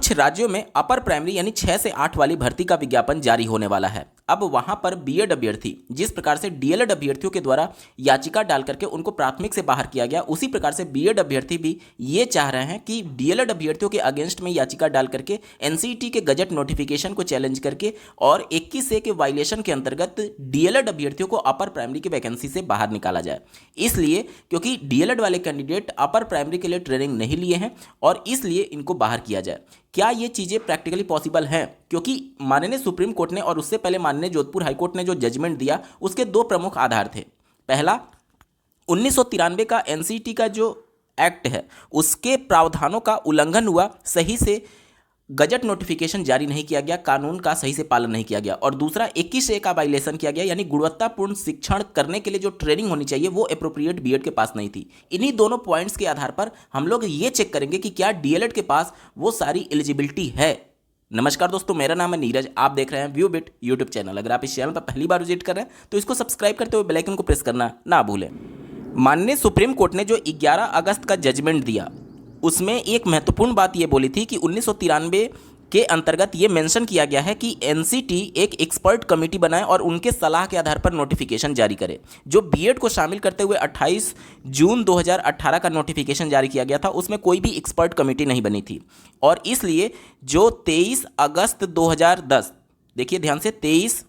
कुछ राज्यों में अपर प्राइमरी यानी 6 से 8 वाली भर्ती का विज्ञापन जारी होने वाला है। अब वहां पर बीएड अभ्यर्थी जिस प्रकार से डीएलएड अभ्यर्थियों के द्वारा याचिका डाल करके उनको प्राथमिक से बाहर किया गया, उसी प्रकार से बीएड अभ्यर्थी भी ये चाह रहे हैं कि डीएलएड अभ्यर्थियों के अगेंस्ट में याचिका डाल करके एनसीईटी के गजट नोटिफिकेशन को चैलेंज करके और 21A के वायलेशन के अंतर्गत डीएलएड अभ्यर्थियों को अपर प्राइमरी की वैकेंसी से बाहर निकाला जाए। इसलिए क्योंकि डीएलएड वाले कैंडिडेट अपर प्राइमरी के लिए ट्रेनिंग नहीं लिए हैं और इसलिए इनको बाहर किया जाए। क्या ये चीज़ें प्रैक्टिकली पॉसिबल हैं? क्योंकि माननीय सुप्रीम कोर्ट ने और उससे पहले माननीय जोधपुर हाईकोर्ट ने जो जजमेंट दिया उसके दो प्रमुख आधार थे। पहला, 1993 का एनसीईटी का जो एक्ट है उसके प्रावधानों का उल्लंघन हुआ, सही से गजट नोटिफिकेशन जारी नहीं किया गया, कानून का सही से पालन नहीं किया गया। और दूसरा, 21A का वायलेशन किया गया, यानी गुणवत्तापूर्ण शिक्षण करने के लिए जो ट्रेनिंग होनी चाहिए वो एप्रोप्रिएट बीएड के पास नहीं थी। इन्हीं दोनों पॉइंट्स के आधार पर हम लोग ये चेक करेंगे कि क्या डीएलएड के पास वो सारी एलिजिबिलिटी है। नमस्कार दोस्तों, मेरा नाम है नीरज, आप देख रहे हैं व्यू बिट यूट्यूब चैनल। अगर आप इस चैनल पर पहली बार विजिट कर रहे हैं तो इसको सब्सक्राइब करते हुए बेल आइकन को प्रेस करना ना भूलें। माननीय सुप्रीम कोर्ट ने जो 11 अगस्त का जजमेंट दिया उसमें एक महत्वपूर्ण बात यह बोली थी कि 1993 के अंतर्गत ये मेंशन किया गया है कि एनसीटी एक एक्सपर्ट कमेटी बनाए और उनके सलाह के आधार पर नोटिफिकेशन जारी करे। जो बीएड को शामिल करते हुए 28 जून 2018 का नोटिफिकेशन जारी किया गया था उसमें कोई भी एक्सपर्ट कमेटी नहीं बनी थी और इसलिए जो 23 अगस्त 2010, देखिए ध्यान से, 23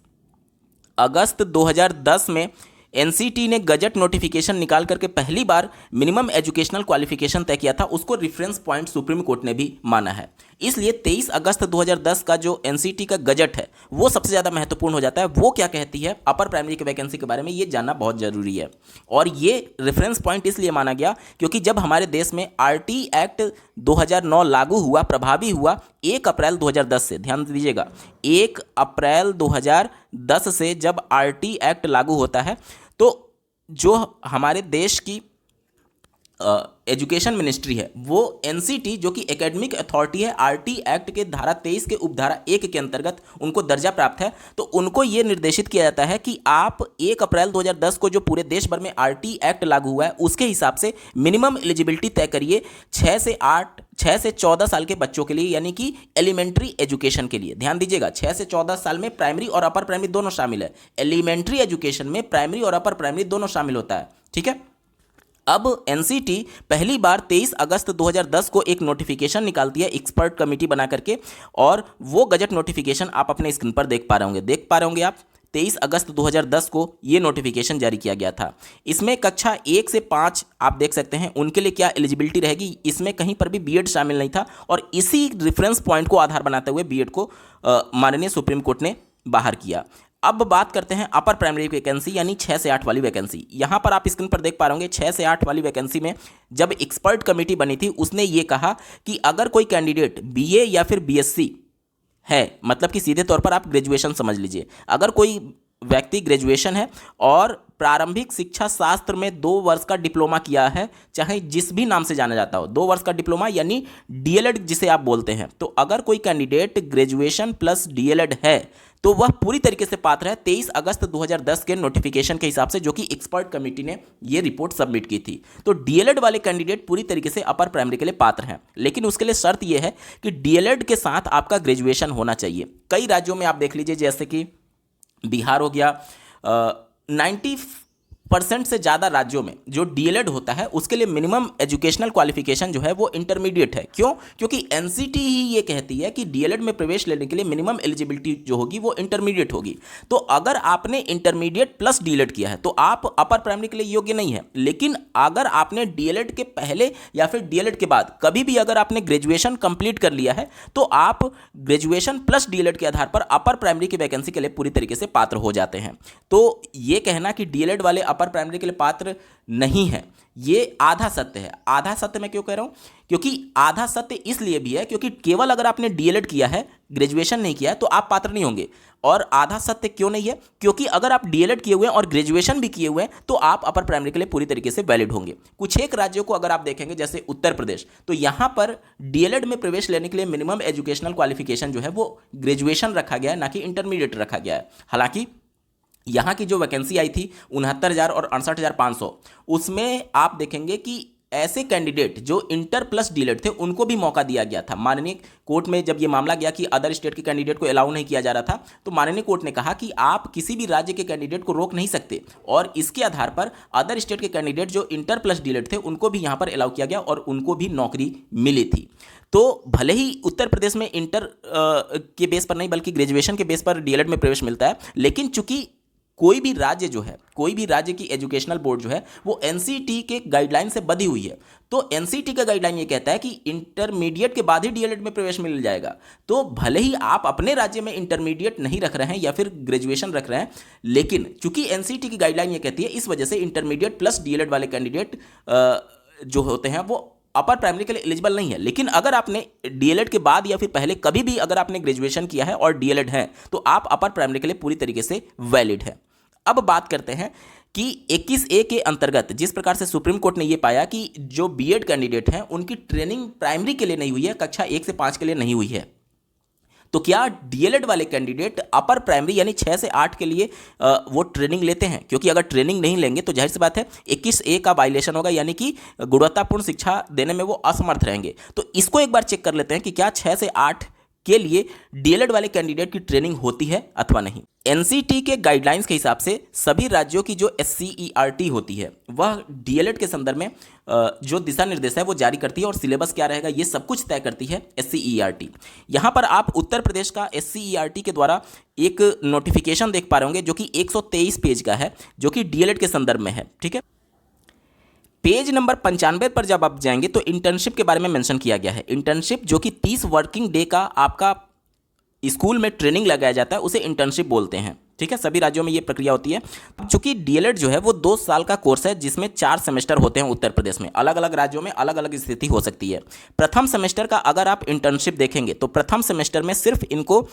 अगस्त 2010 में एनसीटी ने गजट नोटिफिकेशन निकाल करके पहली बार मिनिमम एजुकेशनल क्वालिफिकेशन तय किया था, उसको रेफरेंस पॉइंट सुप्रीम कोर्ट ने भी माना है। इसलिए 23 अगस्त 2010 का जो एनसीटी का गजट है वो सबसे ज़्यादा महत्वपूर्ण हो जाता है। वो क्या कहती है अपर प्राइमरी की वैकेंसी के बारे में, ये जानना बहुत जरूरी है। और ये रेफरेंस पॉइंट इसलिए माना गया क्योंकि जब हमारे देश में आरटी एक्ट 2009 लागू हुआ, प्रभावी हुआ 1 अप्रैल 2010 से, ध्यान दीजिएगा 1 अप्रैल 2010 से जब आरटी एक्ट लागू होता है तो जो हमारे देश की एजुकेशन मिनिस्ट्री है वो एनसीटी जो कि एकेडमिक अथॉरिटी है, आरटी एक्ट के धारा 23 के उपधारा 1 के अंतर्गत उनको दर्जा प्राप्त है। तो उनको ये निर्देशित किया जाता है कि आप 1 अप्रैल 2010 को जो पूरे देश भर में आरटी एक्ट लागू हुआ है उसके हिसाब से मिनिमम एलिजिबिलिटी तय करिए 6 से 14 साल के बच्चों के लिए, यानी कि एलिमेंट्री एजुकेशन के लिए। ध्यान दीजिएगा 6 से 14 साल में प्राइमरी और अपर प्राइमरी दोनों शामिल है। एलिमेंट्री एजुकेशन में प्राइमरी और अपर प्राइमरी दोनों शामिल होता है, ठीक है। अब एनसीटी पहली बार 23 अगस्त 2010 को एक नोटिफिकेशन निकालती है एक्सपर्ट कमेटी बना करके, और वो गजट नोटिफिकेशन आप अपने स्क्रीन पर देख पा रहे होंगे आप। 23 अगस्त 2010 को ये नोटिफिकेशन जारी किया गया था। इसमें कक्षा 1 से 5 आप देख सकते हैं उनके लिए क्या एलिजिबिलिटी रहेगी, इसमें कहीं पर भी बीएड शामिल नहीं था और इसी रेफरेंस पॉइंट को आधार बनाते हुए बीएड को माननीय सुप्रीम कोर्ट ने बाहर किया। अब बात करते हैं अपर प्राइमरी वैकेंसी यानी 6 से 8 वाली वैकेंसी। यहाँ पर आप स्क्रीन पर देख पा रहे होंगे 6 से 8 वाली वैकेंसी में जब एक्सपर्ट कमेटी बनी थी उसने ये कहा कि अगर कोई कैंडिडेट बीए या फिर बीएससी है, मतलब कि सीधे तौर पर आप ग्रेजुएशन समझ लीजिए, अगर कोई व्यक्ति ग्रेजुएशन है और प्रारंभिक शिक्षा शास्त्र में 2 वर्ष का डिप्लोमा किया है, चाहे जिस भी नाम से जाना जाता हो, 2 वर्ष का डिप्लोमा यानी डीएलएड जिसे आप बोलते हैं, तो अगर कोई कैंडिडेट ग्रेजुएशन प्लस डीएलएड है तो वह पूरी तरीके से पात्र है 23 अगस्त 2010 के नोटिफिकेशन के हिसाब से, जो कि एक्सपर्ट कमेटी ने ये रिपोर्ट सबमिट की थी। तो डीएलएड वाले कैंडिडेट पूरी तरीके से अपर प्राइमरी के लिए पात्र हैं, लेकिन उसके लिए शर्त यह है कि डीएलएड के साथ आपका ग्रेजुएशन होना चाहिए। कई राज्यों में आप देख लीजिए, जैसे कि बिहार हो गया, 90% से ज़्यादा राज्यों में जो डीएलएड होता है उसके लिए मिनिमम एजुकेशनल क्वालिफिकेशन जो है वो इंटरमीडिएट है। क्यों? क्योंकि एनसीटी ही ये कहती है कि डीएलएड में प्रवेश लेने के लिए मिनिमम एलिजिबिलिटी जो होगी वो इंटरमीडिएट होगी। तो अगर आपने इंटरमीडिएट प्लस डीएलएड किया है तो आप अपर प्राइमरी के लिए योग्य नहीं है। लेकिन अगर आपने डीएलएड के पहले या फिर डीएलएड के बाद कभी भी अगर आपने ग्रेजुएशन कंप्लीट कर लिया है तो आप ग्रेजुएशन प्लस डीएलएड के आधार पर अपर प्राइमरी की वैकेंसी के लिए पूरी तरीके से पात्र हो जाते हैं। तो ये कहना कि डीएलएड वाले अपर प्राइमरी के लिए पात्र नहीं है, ये आधा सत्य है। आधा सत्य मैं क्यों कह रहा हूं? क्योंकि आधा सत्य इसलिए भी है क्योंकि केवल अगर आपने डीएलएड किया है, ग्रेजुएशन नहीं किया है, तो आप पात्र नहीं होंगे। और आधा सत्य क्यों नहीं है? क्योंकि अगर आप डीएलएड किए हुए हैं और ग्रेजुएशन भी किए हुए हैं तो आप अपर प्राइमरी के लिए पूरी तरीके से वैलिड होंगे। कुछ एक राज्यों को अगर आप देखेंगे जैसे उत्तर प्रदेश, तो यहां पर डीएलएड में प्रवेश लेने के लिए मिनिमम एजुकेशनल क्वालिफिकेशन जो है वो ग्रेजुएशन रखा गया है, ना कि इंटरमीडिएट रखा गया है। हालांकि यहाँ की जो वैकेंसी आई थी 69,000 और 68,500, उसमें आप देखेंगे कि ऐसे कैंडिडेट जो इंटर प्लस डीएलएड थे उनको भी मौका दिया गया था। माननीय कोर्ट में जब ये मामला गया कि अदर स्टेट के कैंडिडेट को अलाउ नहीं किया जा रहा था, तो माननीय कोर्ट ने कहा कि आप किसी भी राज्य के कैंडिडेट को रोक नहीं सकते, और इसके आधार पर अदर स्टेट के कैंडिडेट जो इंटर प्लस डीएलएड थे उनको भी यहाँ पर अलाउ किया गया और उनको भी नौकरी मिली थी। तो भले ही उत्तर प्रदेश में इंटर के बेस पर नहीं बल्कि ग्रेजुएशन के बेस पर डीएलएड में प्रवेश मिलता है, लेकिन चूंकि कोई भी राज्य जो है, कोई भी राज्य की एजुकेशनल बोर्ड जो है वो एनसीटी के गाइडलाइन से बधी हुई है, तो एनसीटी का गाइडलाइन ये कहता है कि इंटरमीडिएट के बाद ही डीएलएड में प्रवेश मिल जाएगा। तो भले ही आप अपने राज्य में इंटरमीडिएट नहीं रख रहे हैं या फिर ग्रेजुएशन रख रहे हैं, लेकिन चूंकि एनसीटी की गाइडलाइन ये कहती है, इस वजह से इंटरमीडिएट प्लस डीएलएड वाले कैंडिडेट जो होते हैं वो अपर प्राइमरी के लिए एलिजिबल नहीं है। लेकिन अगर आपने डीएलएड के बाद या फिर पहले कभी भी अगर आपने ग्रेजुएशन किया है और डीएलएड है, तो आप अपर प्राइमरी के लिए पूरी तरीके से वैलिड है। अब बात करते हैं कि 21A के अंतर्गत जिस प्रकार से सुप्रीम कोर्ट ने यह पाया कि जो बीएड कैंडिडेट हैं उनकी ट्रेनिंग प्राइमरी के लिए नहीं हुई है, कक्षा 1 से 5 के लिए नहीं हुई है, तो क्या डीएलएड वाले कैंडिडेट अपर प्राइमरी यानी 6 से 8 के लिए वो ट्रेनिंग लेते हैं? क्योंकि अगर ट्रेनिंग नहीं लेंगे तो जाहिर सी बात है 21A का वायलेशन होगा, यानी कि गुणवत्तापूर्ण शिक्षा देने में वो असमर्थ रहेंगे। तो इसको एक बार चेक कर लेते हैं कि क्या 6 से 8 के लिए डीएलएड वाले कैंडिडेट की ट्रेनिंग होती है अथवा नहीं। एनसीटी के गाइडलाइंस के हिसाब से सभी राज्यों की जो एससीईआरटी होती है वह डीएलएड के संदर्भ में जो दिशा निर्देश है वो जारी करती है और सिलेबस क्या रहेगा ये सब कुछ तय करती है एससीईआरटी। यहाँ पर आप उत्तर प्रदेश का एससीईआरटी के द्वारा एक नोटिफिकेशन देख पा रहे होंगे जो कि 123 पेज का है, जो कि डीएलएड के संदर्भ में है। ठीक है, पेज नंबर 95 पर जब आप जाएंगे तो इंटर्नशिप के बारे में मेंशन किया गया है। इंटर्नशिप जो कि 30 वर्किंग डे का आपका स्कूल में ट्रेनिंग लगाया जाता है उसे इंटर्नशिप बोलते हैं। ठीक है, सभी राज्यों में ये प्रक्रिया होती है। चूंकि डीएलएड जो है वो 2 साल का कोर्स है जिसमें 4 सेमेस्टर होते हैं उत्तर प्रदेश में। अलग अलग राज्यों में अलग अलग स्थिति हो सकती है। प्रथम सेमेस्टर का अगर आप इंटर्नशिप देखेंगे तो प्रथम सेमेस्टर में सिर्फ इनको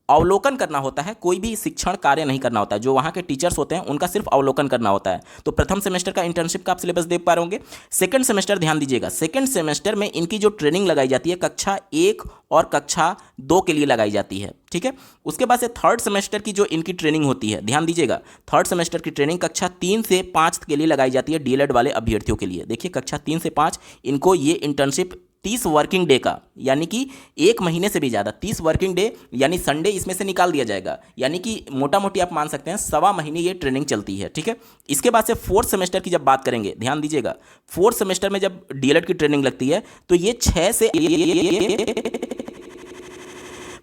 अवलोकन करना होता है, कोई भी शिक्षण कार्य नहीं करना होता है। जो वहाँ के टीचर्स होते हैं उनका सिर्फ अवलोकन करना होता है। तो प्रथम सेमेस्टर का इंटर्नशिप का आप सिलेबस देख पा रहे होंगे। सेकंड सेमेस्टर ध्यान दीजिएगा, सेकंड सेमेस्टर में इनकी जो ट्रेनिंग लगाई जाती है कक्षा 1 और कक्षा 2 के लिए लगाई जाती है। ठीक है, उसके बाद से थर्ड सेमेस्टर की जो इनकी ट्रेनिंग होती है, ध्यान दीजिएगा, थर्ड सेमेस्टर की ट्रेनिंग कक्षा 3 से 5 के लिए लगाई जाती है डीएलएड वाले अभ्यर्थियों के लिए। देखिए, कक्षा 3 से 5 इनको ये इंटर्नशिप 30 वर्किंग डे का, यानी कि 1 महीने से भी ज़्यादा, 30 वर्किंग डे यानी संडे इसमें से निकाल दिया जाएगा, यानी कि मोटा मोटी आप मान सकते हैं 1.25 महीने ये ट्रेनिंग चलती है। ठीक है, इसके बाद से फोर्थ सेमेस्टर की जब बात करेंगे, ध्यान दीजिएगा, फोर्थ सेमेस्टर में जब डीएलएड की ट्रेनिंग लगती है तो ये 6 से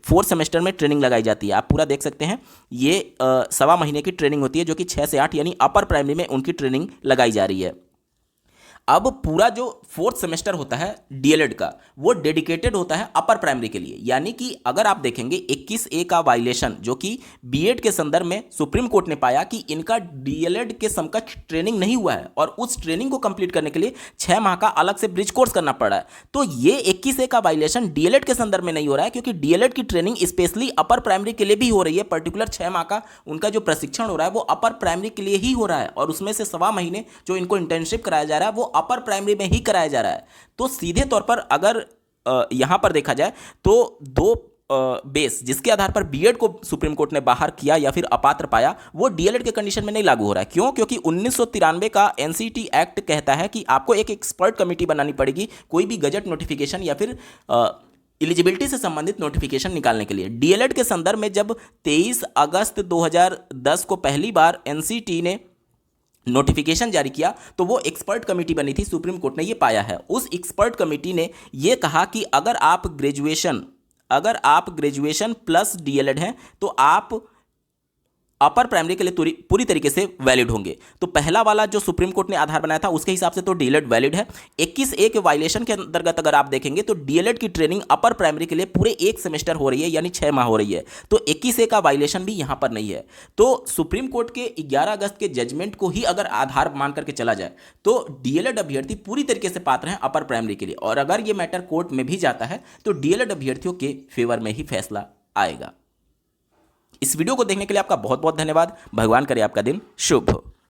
फोर्थ सेमेस्टर में ट्रेनिंग लगाई जाती है। आप पूरा देख सकते हैं, ये 1.25 महीने की ट्रेनिंग होती है जो कि 6 से 8 यानी अपर प्राइमरी में उनकी ट्रेनिंग लगाई जा रही है। अब पूरा जो फोर्थ सेमेस्टर होता है डीएलएड का वो डेडिकेटेड होता है अपर प्राइमरी के लिए, यानी कि अगर आप देखेंगे 21A का वायलेशन जो कि बीएड के संदर्भ में सुप्रीम कोर्ट ने पाया कि इनका डीएलएड के समकक्ष ट्रेनिंग नहीं हुआ है और उस ट्रेनिंग को कंप्लीट करने के लिए 6 माह का अलग से ब्रिज कोर्स करना पड़ा है। तो ये 21A का वायलेशन डीएलएड के संदर्भ में नहीं हो रहा है, क्योंकि डीएलएड की ट्रेनिंग स्पेशली अपर प्राइमरी के लिए भी हो रही है। पर्टिकुलर 6 माह का उनका जो प्रशिक्षण हो रहा है वो अपर प्राइमरी के लिए ही हो रहा है, और उसमें से 1.25 महीने जो इनको इंटर्नशिप कराया जा रहा है वो अपर प्राइमरी में ही कराया जा रहा है। तो सीधे तौर पर अगर यहां पर देखा जाए तो 2 बेस जिसके आधार पर बीएड को सुप्रीम कोर्ट ने बाहर किया या फिर अपात्र पाया वो डीएलएड के कंडीशन में नहीं लागू हो रहा है। क्यों? क्योंकि 1993 का एनसीटी एक्ट कहता है कि आपको एक एक्सपर्ट कमेटी बनानी पड़ेगी कोई भी गजट नोटिफिकेशन या फिर एलिजिबिलिटी से संबंधित नोटिफिकेशन निकालने के लिए। डीएलएड के संदर्भ में जब 23 अगस्त 2010 को पहली बार एनसीटी ने नोटिफिकेशन जारी किया तो वो एक्सपर्ट कमेटी बनी थी, सुप्रीम कोर्ट ने ये पाया है। उस एक्सपर्ट कमेटी ने ये कहा कि अगर आप ग्रेजुएशन प्लस डीएलएड हैं तो आप अपर प्राइमरी के लिए पूरी तरीके से वैलिड होंगे। तो पहला वाला जो सुप्रीम कोर्ट ने आधार बनाया था उसके हिसाब से तो डीएलएड वैलिड है। 21A के वायलेशन के अंतर्गत अगर आप देखेंगे तो डीएलएड की ट्रेनिंग अपर प्राइमरी के लिए पूरे 1 सेमेस्टर हो रही है, यानी 6 माह हो रही है। तो 21A का वायलेशन भी यहां पर नहीं है। तो सुप्रीम कोर्ट के 11 अगस्त के जजमेंट को ही अगर आधार मान करके चला जाए तो डीएलएड अभ्यर्थी पूरी तरीके से पात्र हैं अपर प्राइमरी के लिए, और अगर ये मैटर कोर्ट में भी जाता है तो डीएलएड अभ्यर्थियों के फेवर में ही फैसला आएगा। इस वीडियो को देखने के लिए आपका बहुत बहुत धन्यवाद। भगवान करे आपका दिन शुभ हो।